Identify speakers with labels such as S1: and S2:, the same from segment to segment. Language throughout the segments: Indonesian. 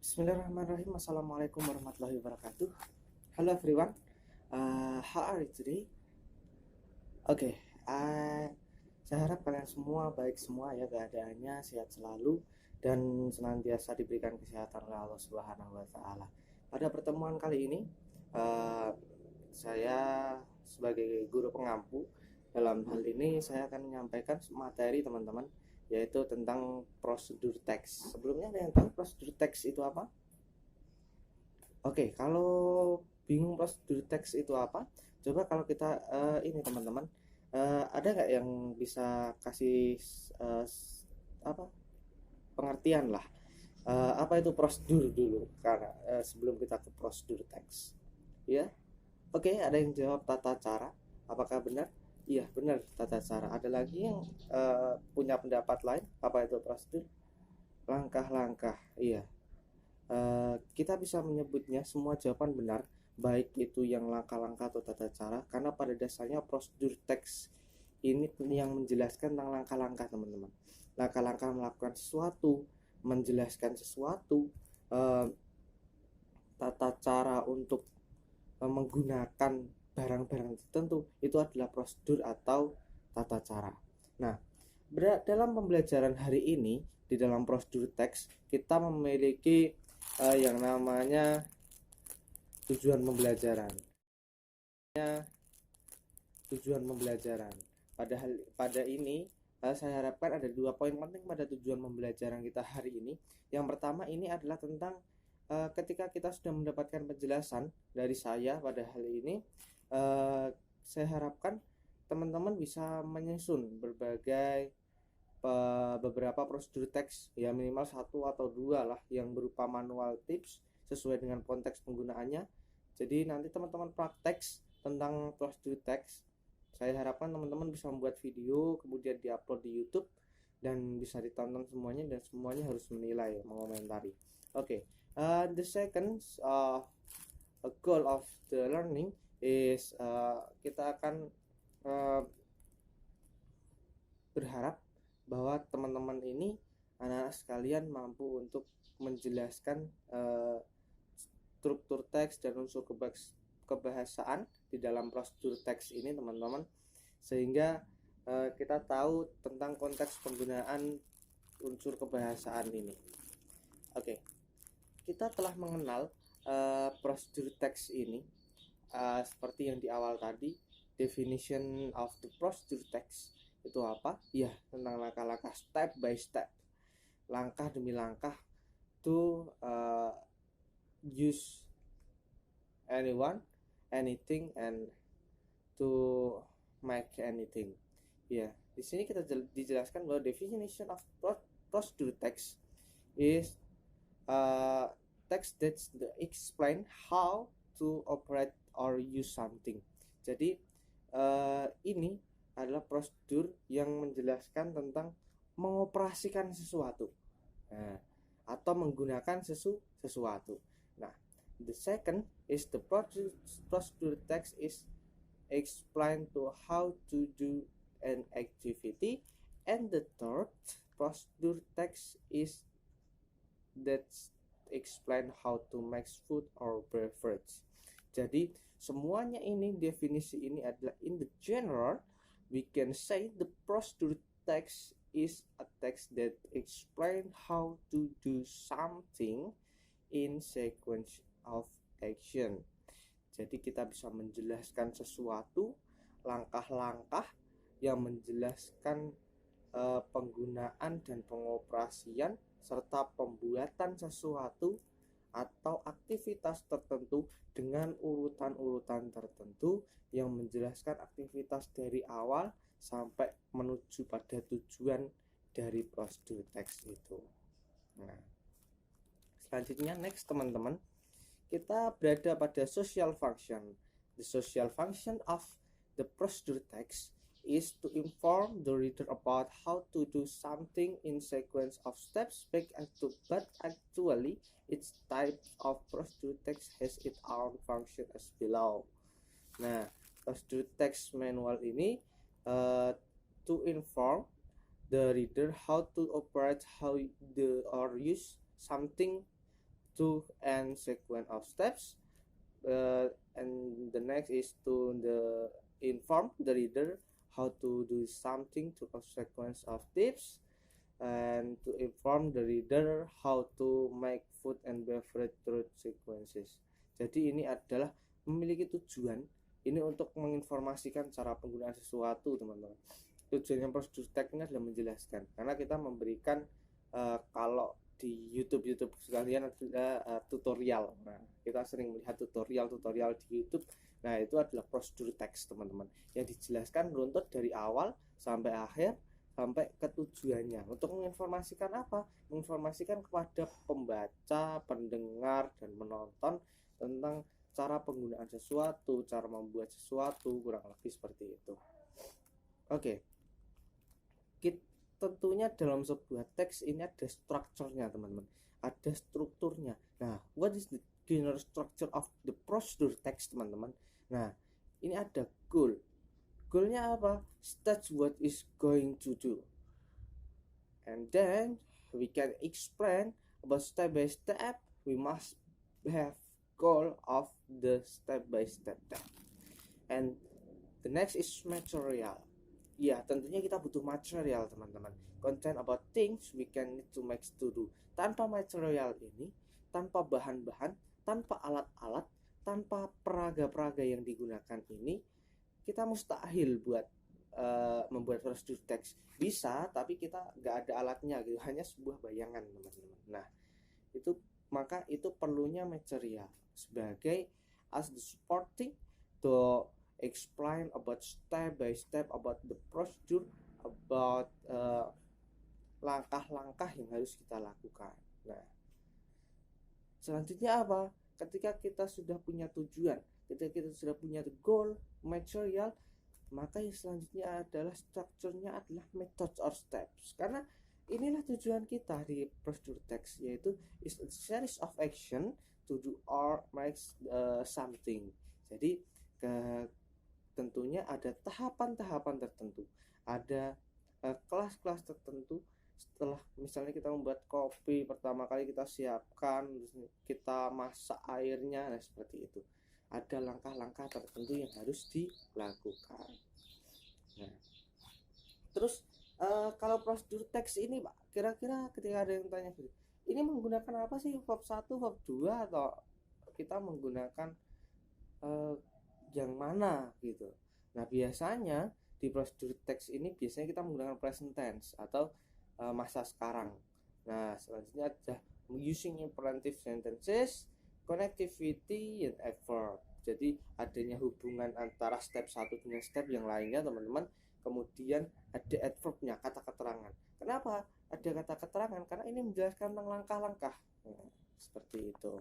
S1: Bismillahirrahmanirrahim. Assalamualaikum warahmatullahi wabarakatuh. Hello everyone. How are you today? Oke, saya harap kalian semua baik semua ya, keadaannya sehat selalu dan senantiasa diberikan kesehatan oleh Allah Subhanahu wa taala. Pada pertemuan kali ini, uh, saya sebagai guru pengampu, dalam hal ini saya akan menyampaikan materi teman-teman, yaitu tentang prosedur teks. Sebelumnya ada yang tahu prosedur teks itu apa? Oke, kalau bingung prosedur teks itu apa, coba kalau kita ini teman-teman, ada nggak yang bisa kasih eh, apa pengertian lah, apa itu prosedur dulu, karena sebelum kita ke prosedur teks, ya? Oke, ada yang jawab tata cara. Apakah benar? Iya, benar, tata cara. Ada lagi yang punya pendapat lain? Apa itu prosedur? Langkah-langkah. Iya, kita bisa menyebutnya semua jawaban benar, baik itu yang langkah-langkah atau tata cara, karena pada dasarnya prosedur teks ini yang menjelaskan tentang langkah-langkah teman-teman. Langkah-langkah melakukan sesuatu, menjelaskan sesuatu, eh, tata cara untuk menggunakan barang-barang tertentu, itu adalah prosedur atau tata cara. Nah, dalam pembelajaran hari ini di dalam prosedur teks kita memiliki yang namanya tujuan pembelajaran. Tujuan pembelajaran. Pada ini saya harapkan ada 2 poin penting pada tujuan pembelajaran kita hari ini. Yang pertama ini adalah tentang ketika kita sudah mendapatkan penjelasan dari saya pada hal ini, saya harapkan teman-teman bisa menyusun beberapa prosedur teks, ya minimal 1 atau 2 lah, yang berupa manual tips sesuai dengan konteks penggunaannya. Jadi nanti teman-teman praktek tentang prosedur teks. Saya harapkan teman-teman bisa membuat video, kemudian diupload di YouTube dan bisa ditonton semuanya, dan semuanya harus menilai, mengomentari. Oke, the second goal of the learning is kita akan berharap bahwa teman-teman ini, anak-anak sekalian, mampu untuk menjelaskan struktur teks dan unsur kebahasaan di dalam prosedur teks ini teman-teman, sehingga kita tahu tentang konteks penggunaan unsur kebahasaan ini. Oke, kita telah mengenal prosedur teks ini seperti yang di awal tadi. Definition of the procedure text itu apa? Ya, tentang langkah-langkah, step by step, langkah demi langkah, to use anyone, anything, and to make anything. Ya, di sini kita dijelaskan bahwa definition of procedure text is text that explain how to operate or use something. Jadi ini adalah prosedur yang menjelaskan tentang mengoperasikan sesuatu, atau menggunakan sesuatu. Nah, the second is the procedure text is explain to how to do an activity, and the third procedure text is that explain how to make food or beverage. Jadi semuanya ini, definisi ini adalah in the general, we can say the procedure text is a text that explain how to do something in sequence of action. Jadi kita bisa menjelaskan sesuatu, langkah-langkah yang menjelaskan penggunaan dan pengoperasian serta pembuatan sesuatu atau aktivitas tertentu dengan urutan-urutan tertentu yang menjelaskan aktivitas dari awal sampai menuju pada tujuan dari prosedur teks itu. Nah, selanjutnya next teman-teman, kita berada pada social function. The social function of the procedure text is to inform the reader about how to do something in sequence of steps, but actually each type of procedure text has its own function as below. Nah, prosedur text manual ini to inform the reader how to operate, how or use something to end sequence of steps, and the next is to inform the reader how to do something to a sequence of tips, and to inform the reader how to make food and beverage through sequences. Jadi ini adalah memiliki tujuan ini untuk menginformasikan cara penggunaan sesuatu, teman-teman. Tujuannya prosedur text ini adalah menjelaskan, karena kita memberikan kalau di YouTube sekalian ada tutorial. Nah, kita sering melihat tutorial di YouTube. Nah, itu adalah prosedur teks, teman-teman, yang dijelaskan runtut dari awal sampai akhir sampai ke tujuannya. Untuk menginformasikan apa? Menginformasikan kepada pembaca, pendengar, dan penonton tentang cara penggunaan sesuatu, cara membuat sesuatu, kurang lebih seperti itu. Oke. Tentunya dalam sebuah teks ini ada strukturnya, teman-teman. Ada strukturnya. Nah, what is the general structure of the procedure text, teman-teman? Nah, ini ada goal. Goalnya apa? State what is going to do, and then we can explain about step by step. We must have goal of the step by step. And the next is material. Ya, tentunya kita butuh material, teman-teman. Content about things we can need to make to do. Tanpa material ini, tanpa bahan-bahan, tanpa alat-alat, tanpa peraga-peraga yang digunakan ini, kita mustahil buat membuat prosedur teks. Bisa, tapi kita nggak ada alatnya gitu, hanya sebuah bayangan, teman-teman. Nah, maka itu perlunya material sebagai as the supporting to explain about step by step about the procedure, about langkah-langkah yang harus kita lakukan. Nah, selanjutnya apa? Ketika kita sudah punya tujuan, ketika kita sudah punya the goal, material, maka yang selanjutnya adalah strukturnya adalah method or steps. Karena inilah tujuan kita di prosedur text, yaitu is a series of action to do or make something. Jadi tentunya ada tahapan-tahapan tertentu, ada kelas-kelas tertentu. Setelah misalnya kita membuat kopi, pertama kali kita siapkan, kita masak airnya, nah seperti itu. Ada langkah-langkah tertentu yang harus dilakukan. Nah, terus kalau prosedur teks ini, Pak, kira-kira ketika ada yang tanya, ini menggunakan apa sih, verb 1, verb 2, atau kita menggunakan yang mana gitu. Nah, biasanya di prosedur teks ini biasanya kita menggunakan present tense atau masa sekarang. Nah, selanjutnya ada using imperative sentences, connectivity, and adverb. Jadi adanya hubungan antara step 1 dengan step yang lainnya, teman-teman. Kemudian ada adverbnya, kata keterangan. Kenapa ada kata keterangan? Karena ini menjelaskan tentang langkah-langkah. Nah, seperti itu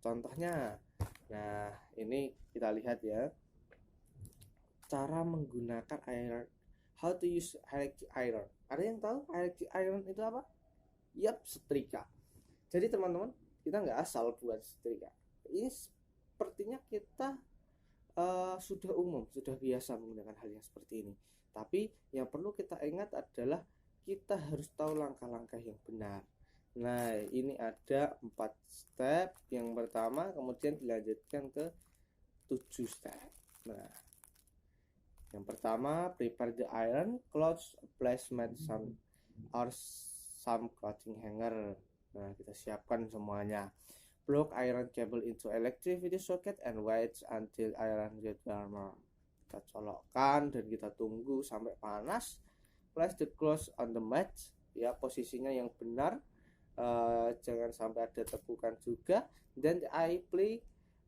S1: contohnya. Nah, ini kita lihat ya, cara menggunakan iron. How to use electric iron. Ada yang tahu electric iron itu apa? Yap, setrika. Jadi teman-teman, kita nggak asal buat setrika. Ini sepertinya kita sudah umum, sudah biasa menggunakan hal yang seperti ini. Tapi yang perlu kita ingat adalah kita harus tahu langkah-langkah yang benar. Nah, ini ada 4 step. Yang pertama, kemudian dilanjutkan ke 7 step. Nah, yang pertama, prepare the iron clothes placement some clothing hanger. Nah, kita siapkan semuanya. Plug iron cable into electricity socket and wait until iron get warmer. Kita colokkan dan kita tunggu sampai panas. Place the clothes on the mat. Ya, posisinya yang benar. Jangan sampai ada tekukan juga. Then I apply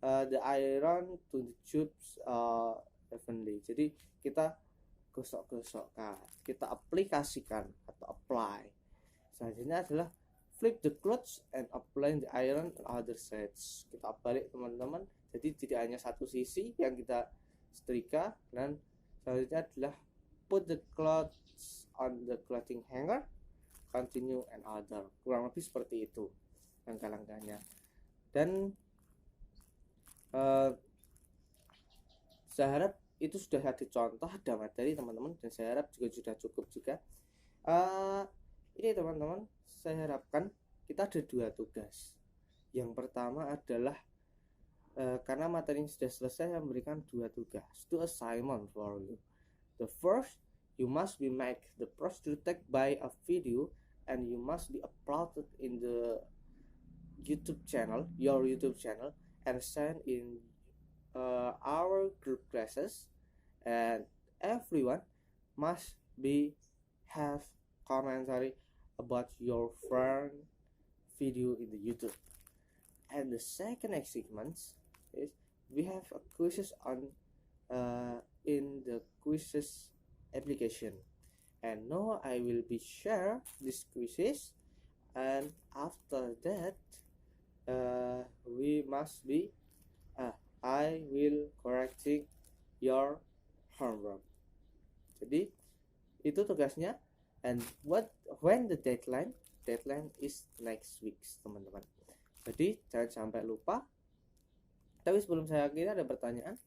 S1: the iron to the tubes evenly. Jadi kita gosok-gosokkan, kita aplikasikan atau apply. Selanjutnya adalah flip the clothes and apply the iron on other sides. Kita balik, teman-teman. Jadi tidak hanya satu sisi yang kita setrika. Dan selanjutnya adalah put the clothes on the clothing hanger, continue and other. Kurang lebih seperti itu langkah-langkahnya. Dan saya harap itu sudah ada contoh, ada materi, teman-teman, dan saya harap juga sudah cukup juga. Ini teman-teman, saya harapkan kita ada 2 tugas. Yang pertama adalah karena materi sudah selesai, saya memberikan 2 tugas, 2 assignment for you. The first, you must be make the procedure tag by a video and you must be uploaded in the YouTube channel, your YouTube channel, and send in our group classes, and everyone must be have commentary about your friend video in the YouTube. And the second achievement is we have a quizzes on in the quizzes application, and now I will be share these quizzes, and after that we must be I will correcting your homework. Jadi itu tugasnya. And when the deadline is next week, teman-teman. Jadi jangan sampai lupa. Tapi sebelum saya akhiri, ada pertanyaan?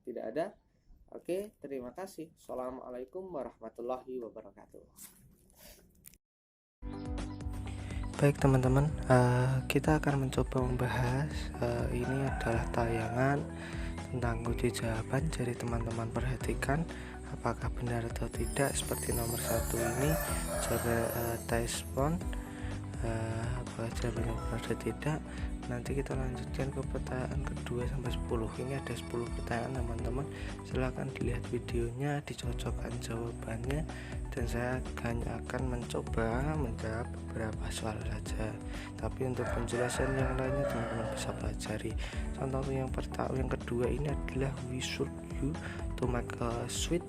S1: Tidak ada? Oke, terima kasih. Assalamualaikum warahmatullahi wabarakatuh.
S2: Baik teman-teman, kita akan mencoba membahas ini adalah tayangan tentang uji jawaban. Jadi teman-teman perhatikan apakah benar atau tidak. Seperti nomor 1 ini coba tes phone, apakah jawabannya benar atau tidak. Nanti kita lanjutkan ke pertanyaan kedua sampai 10. Ini ada 10 pertanyaan teman-teman. Silahkan dilihat videonya, dicocokkan jawabannya, dan saya hanya akan mencoba menjawab beberapa soal saja. Tapi untuk penjelasan yang lainnya teman-teman bisa pelajari. Contoh yang kedua ini adalah we should you to make a sweet,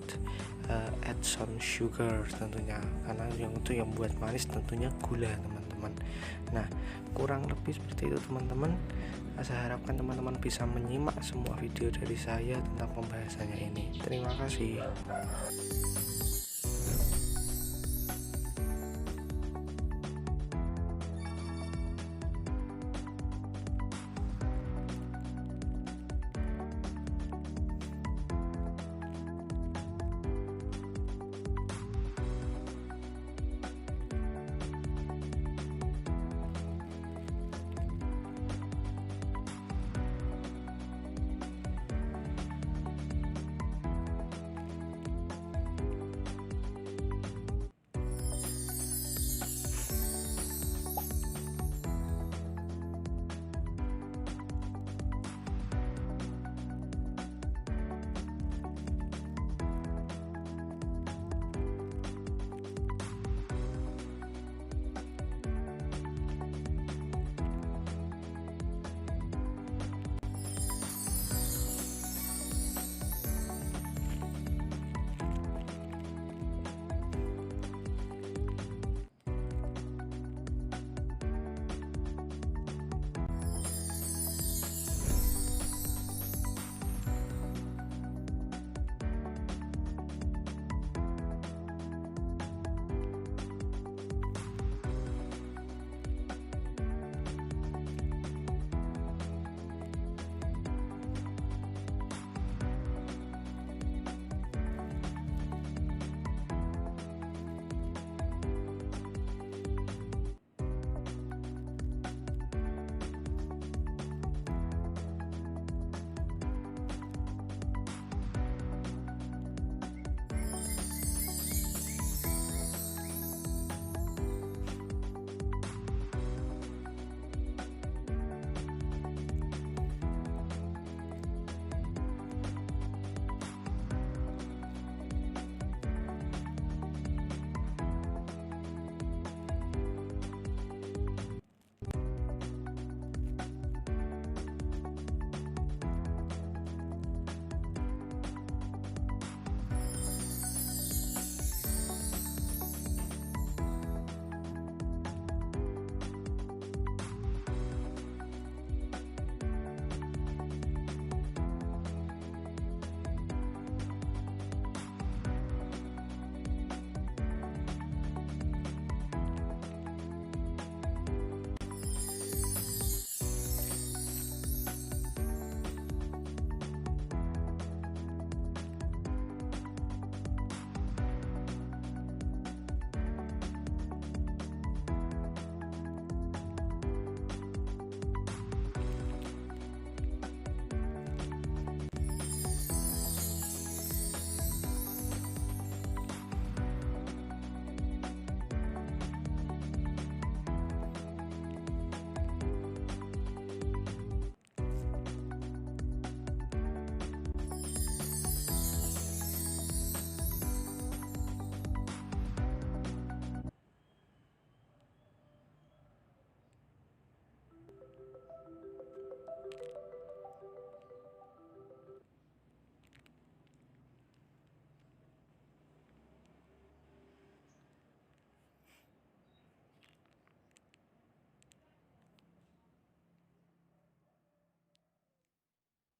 S2: add some sugar, tentunya karena yang itu yang buat manis tentunya gula teman-teman. Nah, kurang lebih seperti itu teman-teman. Saya harapkan teman-teman bisa menyimak semua video dari saya tentang pembahasannya ini. Terima kasih.